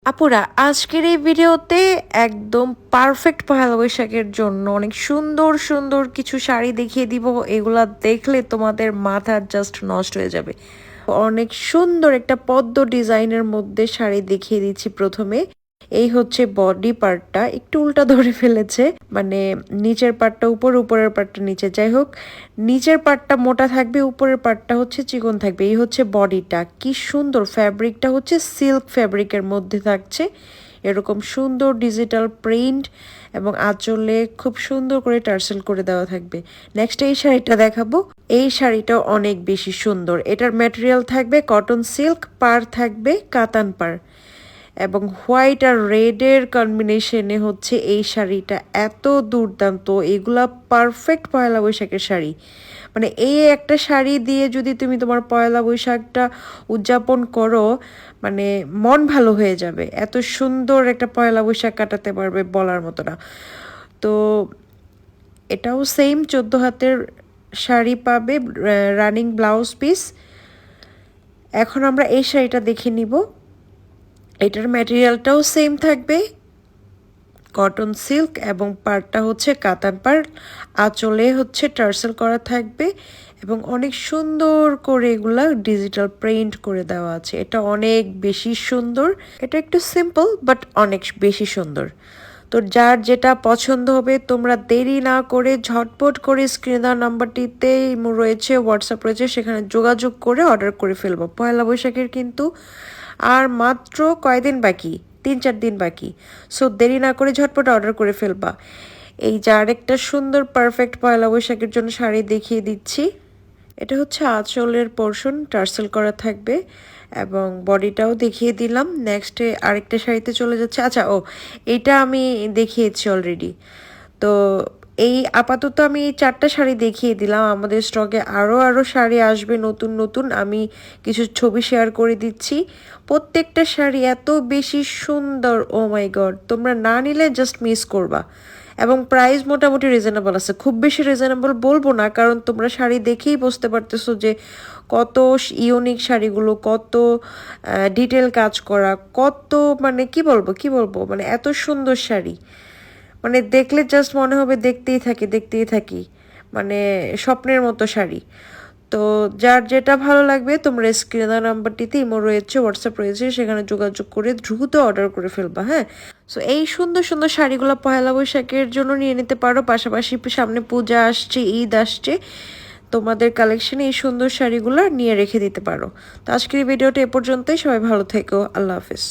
আপুরা আজকের এই ভিডিওতে একদম পারফেক্ট পহেলা বৈশাখের জন্য অনেক সুন্দর সুন্দর কিছু শাড়ি দেখিয়ে দিব। এগুলা দেখলে তোমাদের মাথা জাস্ট নষ্ট হয়ে যাবে। অনেক সুন্দর একটা পদ্ম ডিজাইনের মধ্যে শাড়ি দেখিয়ে দিচ্ছি। প্রথমে এই হচ্ছে বডি পার্টটা, একটু উল্টা ধরে ফেলেছে, মানে নিচের পার্টটা উপর, উপরের পার্টটা নিচে। যাই হোক, নিচের পার্টটা মোটা থাকবে, উপরের পার্টটা হচ্ছে চিকন থাকবে। এই হচ্ছে বডিটা, কি সুন্দর। ফ্যাব্রিকটা হচ্ছে সিল্ক ফ্যাব্রিকের মধ্যে থাকছে, এরকম সুন্দর ডিজিটাল প্রিন্ট এবং আঁচলে খুব সুন্দর করে টার্সেল করে দেওয়া থাকবে। নেক্সট এই শাড়িটা দেখাবো। এই শাড়িটাও অনেক বেশি সুন্দর। এটার ম্যাটেরিয়াল থাকবে কটন সিল্ক, পার থাকবে কাতান পার এবং হোয়াইট আর রেডের কম্বিনেশনে হচ্ছে এই শাড়িটা এত দুর্দান্ত। এগুলা পারফেক্ট পয়লা বৈশাখের শাড়ি। মানে এই একটা শাড়ি দিয়ে যদি তুমি তোমার পয়লা বৈশাখটা উদযাপন করো, মানে মন ভালো হয়ে যাবে। এত সুন্দর একটা পয়লা বৈশাখ কাটাতে পারবে, বলার মতো না। তো এটাও সেম 14 হাতের শাড়ি পাবে, রানিং ব্লাউজ পিস। এখন আমরা এই শাড়িটা দেখে নিব। এটার ম্যাটেরিয়ালটাও সেম থাকবে, কটন সিল্ক এবং পাড়টা হচ্ছে কাতান পাড়। আঁচলে হচ্ছে টার্সেল করা থাকবে এবং অনেক সুন্দর করে এগুলা ডিজিটাল প্রিন্ট করে দেওয়া আছে। এটা অনেক বেশি সুন্দর। এটা একটু সিম্পল বাট অনেক বেশি সুন্দর। তো যার যেটা পছন্দ হবে তোমরা দেরি না করে ঝটপট করে স্ক্রিনে দেওয়া নাম্বারটিতেই রয়েছে, হোয়াটসঅ্যাপ রয়েছে, সেখানে যোগাযোগ করে অর্ডার করে ফেলবো। পয়লা বৈশাখের কিন্তু আর মাত্র কয়দিন বাকি, 3-4 দিন বাকি। সো দেরি না করে ঝটপট অর্ডার করে ফেলবা। এই যে আরেকটা সুন্দর পারফেক্ট পয়লা বৈশাখের জন্য শাড়ি দেখিয়ে দিচ্ছি। এটা হচ্ছে আঁচলের পোর্শন, টার্সেল করা থাকবে এবং বডিটাও দেখিয়ে দিলাম। নেক্সটে আরেকটা শাড়িতে চলে যাচ্ছে। আচ্ছা, এইটা আমি দেখিয়েছি অলরেডি। তো এই আপাতত আমি এই 4টা শাড়ি দেখিয়ে দিলাম। আমাদের স্টকে আরও শাড়ি আসবে নতুন নতুন, আমি কিছু ছবি শেয়ার করে দিচ্ছি। প্রত্যেকটা শাড়ি এত বেশি সুন্দর, ও মাই গড, তোমরা না নিলে জাস্ট মিস করবা। এবং প্রাইস মোটামুটি রিজনেবল আছে, খুব বেশি রিজনেবল বলবো না, কারণ তোমরা শাড়ি দেখেই বুঝতে পারতেছো যে কত ইউনিক শাড়িগুলো, কত ডিটেল কাজ করা, কত মানে কি বলবো, মানে এত সুন্দর শাড়ি, মানে দেখলে জাস্ট মনে হবে দেখতেই থাকি, মানে স্বপ্নের মতো শাড়ি। তো যার যেটা ভালো লাগবে তোমরা স্ক্রিনে দেওয়া নাম্বারটিতে ইমো রয়েছে, হোয়াটসঅ্যাপ রয়েছে, সেখানে যোগাযোগ করে দ্রুত অর্ডার করে ফেলবা। হ্যাঁ, সো এই সুন্দর সুন্দর শাড়িগুলো পয়লা বৈশাখের জন্য নিয়ে নিতে পারো। পাশাপাশি সামনে পূজা আসছে, ঈদ আসছে, তোমাদের কালেকশনে এই সুন্দর শাড়িগুলো নিয়ে রেখে দিতে পারো। তো আজকের ভিডিওটা এ পর্যন্তই। সবাই ভালো থেকো, আল্লাহ হাফিজ।